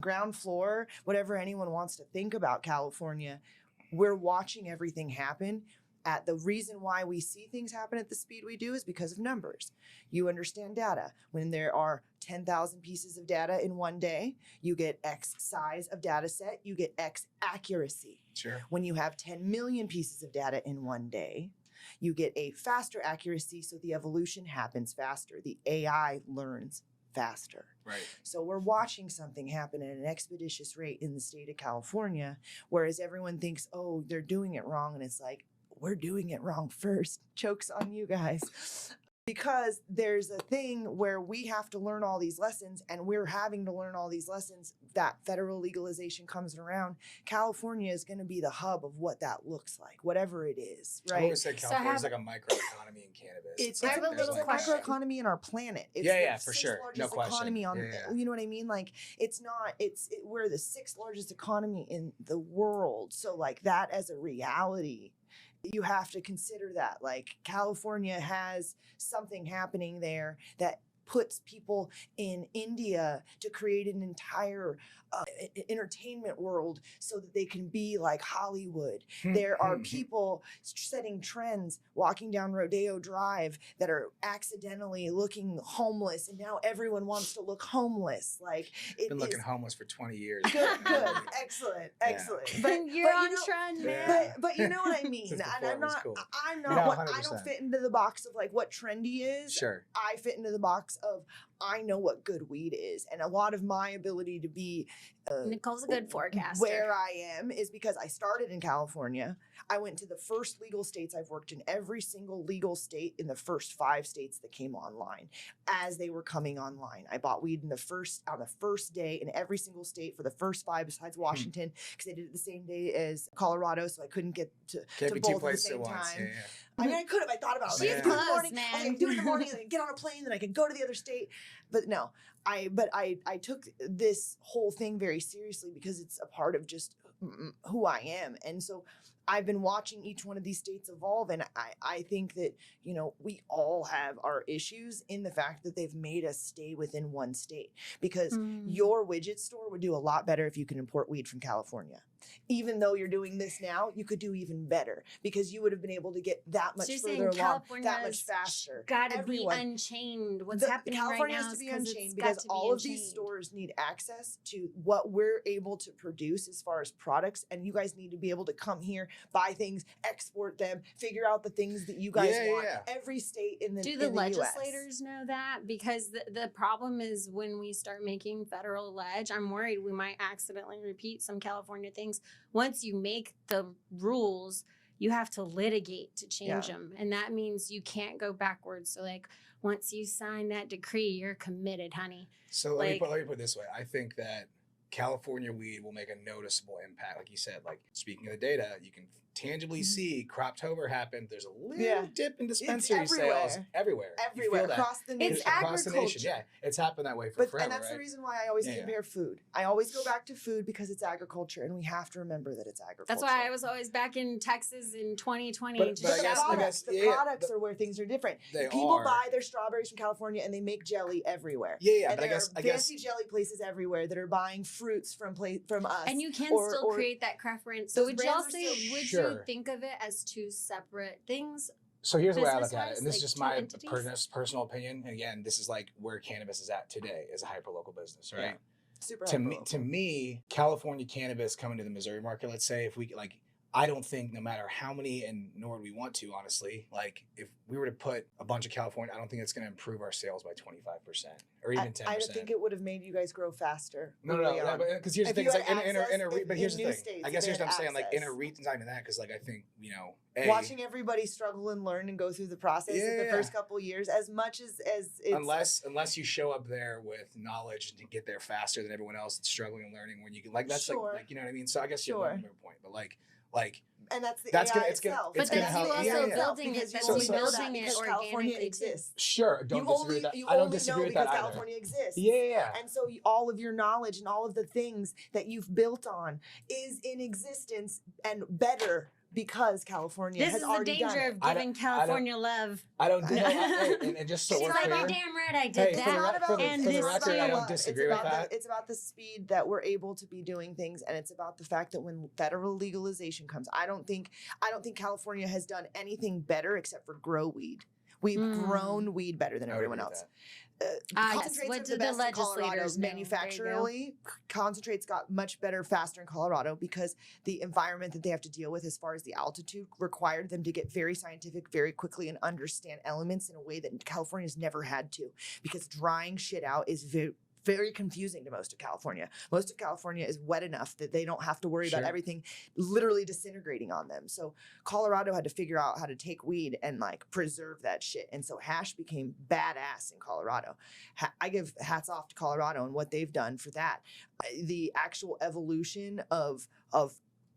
ground floor, whatever anyone wants to think about California, we're watching everything happen. The reason why we see things happen at the speed we do is because of numbers. You understand data. When there are 10,000 pieces of data in one day, you get X size of data set, you get X accuracy. Sure. When you have 10 million pieces of data in one day, you get a faster accuracy, so the evolution happens faster. The AI learns faster. Right. So we're watching something happen at an expeditious rate in the state of California, whereas everyone thinks, oh, they're doing it wrong. And it's like, we're doing it wrong first. Joke's on you guys. Because there's a thing where we have to learn all these lessons, and we're having to learn all these lessons. That federal legalization comes around. California is going to be the hub of what that looks like, whatever it is, right? I always say California is like a microeconomy in cannabis. It's like a little microeconomy in our planet. It's for sure. No question. Economy on, you know what I mean? Like, it's not, we're the 6th largest economy in the world. So like that as a reality, you have to consider that. Like, California has something happening there that puts people in India to create an entire entertainment world so that they can be like Hollywood. There are people setting trends, walking down Rodeo Drive, that are accidentally looking homeless, and now everyone wants to look homeless. Like, been looking homeless for 20 years. Good, excellent. But you're on trend, man. But you know what I mean. And I'm not. Cool. I'm not. I don't fit into the box of like what trendy is. Sure. I fit into the box of I know what good weed is, and a lot of my ability to be Nichole's a good forecaster. Where I am is because I started in California. I went to the first legal states. I've worked in every single legal state in the first 5 states that came online as they were coming online. I bought weed on the first day in every single state for the first 5 besides Washington, because they did it the same day as Colorado, so I couldn't get to both at the same time. Yeah. I mean, I could have. I thought about it. She's Like, do it in the close, morning. man. I was like, do it in the morning, and then get on a plane, then I could go to the other state. But no, I took this whole thing very seriously because it's a part of just who I am. And so I've been watching each one of these states evolve, and I think that, you know, we all have our issues in the fact that they've made us stay within one state, because your widget store would do a lot better if you can import weed from California. Even though you're doing this now, you could do even better because you would have been able to get that much further along, that much faster. Got to be unchained. What's happening California right now has to be unchained because all of these stores need access to what we're able to produce as far as products, and you guys need to be able to come here, buy things, export them, figure out the things that you guys want. Every state in the Do the legislators know that? Because the problem is when we start making federal ledge, I'm worried we might accidentally repeat some California things. Once you make the rules, you have to litigate to change them. And that means you can't go backwards. So like once you sign that decree, you're committed, honey. So let me put it this way. I think that California weed will make a noticeable impact. Like you said, like speaking of the data, you can tangibly see Croptober happened. There's a little dip in dispensary sales everywhere. Across the nation. It's across agriculture. the nation. Yeah, it's happened that way forever. And that's the reason why I always compare food. I always go back to food because it's agriculture, and we have to remember that it's agriculture. That's why I was always back in Texas in 2020. But the products are where things are different. People buy their strawberries from California, and they make jelly everywhere. Yeah, and but I guess fancy jelly places everywhere that are buying fruits from us. And you can still create that preference. So would y'all say, you think of it as 2 separate things? So here's the way I look at it, and this is just my personal opinion. And again, this is like where cannabis is at today as a hyper-local business, right? Yeah. Super to me, California cannabis coming to the Missouri market, let's say, if we like, I don't think no matter how many, and nor do we want to, honestly, like if we were to put a bunch of California, I don't think it's going to improve our sales by 25% or even 10%. I don't think it would have made you guys grow faster. No, because here's the thing. It's like but here's the thing. I guess here's what I'm saying. Like in a region, not even that, because like I think, you know, watching everybody struggle and learn and go through the process in the first couple of years, as much as it's unless you show up there with knowledge and to get there faster than everyone else that's struggling and learning, when you can, like that's like you know what I mean. So I guess you have one more point, but like. And that's the AI AI itself. But that's you also building it. That's you building it because California exists. Sure, don't disagree with that. I don't disagree with that either. California exists. Yeah. And so all of your knowledge and all of the things that you've built on is in existence and better because California This has is the already done danger it. of I don't- giving California love. I don't do and just so She's we're like, clear, you're damn right I did Hey, It's for the that. not re- about for the- and for the this record, too. I don't disagree with that. It's about the speed that we're able to be doing things, and it's about the fact that when federal legalization comes, I don't think California has done anything better except for grow weed. We've grown weed better than I would everyone agree with else. Yes. Concentrates What are did the best in Colorado. legislators know? There you go. Manufacturally, concentrates got much better faster in Colorado because the environment that they have to deal with as far as the altitude required them to get very scientific very quickly and understand elements in a way that California's never had to, because drying shit out is very confusing to most of California. Most of California is wet enough that they don't have to worry about Sure. everything literally disintegrating on them. So Colorado had to figure out how to take weed and like preserve that shit. And so hash became badass in Colorado. I give hats off to Colorado and what they've done for that. The actual evolution of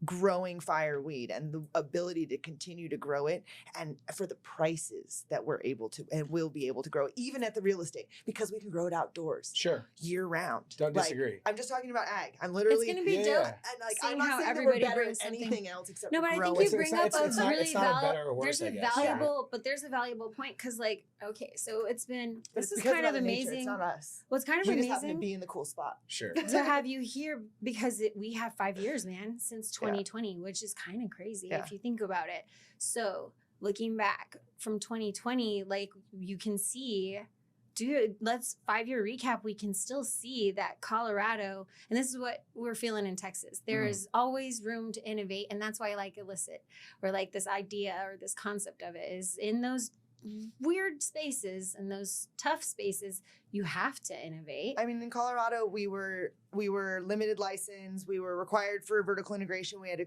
growing fireweed and the ability to continue to grow it, and for the prices that we're able to and will be able to grow even at the real estate, because we can grow it outdoors Sure. year round. Don't Like, disagree. I'm just talking about ag. I'm literally It's gonna be Yeah, dope. yeah. and like seeing I'm not how saying that we're everybody better brings at something. anything else except No, for but I growing. think you It's- bring it's up not- a it's not- really it's not a better or there's worse, I a guess. valuable, but there's a valuable point because, like, okay, so it's been But this it's is because kind of Mother Nature, amazing. It's not us. What's kind of We just happen to amazing be in the cool spot. Sure. to have you here because we have 5 years, man, since 2020, which is kind of crazy Yeah. if you think about it. So looking back from 2020, like you can see, dude, let's 5-year recap. We can still see that Colorado, and this is what we're feeling in Texas. There is always room to innovate, and that's why I like Illicit, or like this idea or this concept of it is in those weird spaces and those tough spaces, you have to innovate. I mean, in Colorado, we were limited license. We were required for vertical integration. We had to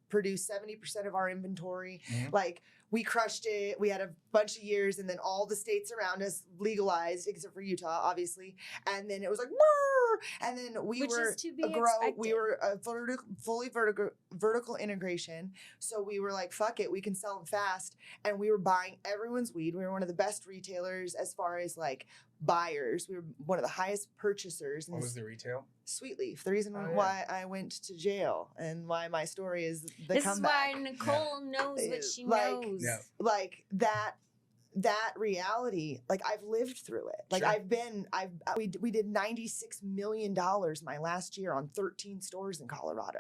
produce 70% of our inventory. Mhm. Like, we crushed it. We had a bunch of years, and then all the states around us legalized, except for Utah, obviously. And then it was like, "Woo!" And then we Which were is to be We expected. were a fully vertical integration. So we were like, fuck it, we can sell them fast. And we were buying everyone's weed. We were one of the best retailers as far as like buyers. We were one of the highest purchasers. What was the retail? Sweet Leaf. The reason Oh, yeah. why I went to jail and why my story is the This comeback. is why Nichole knows what she Like- knows. Yeah. Like that reality, like I've lived through it. Like Sure. we did $96 million my last year on 13 stores in Colorado.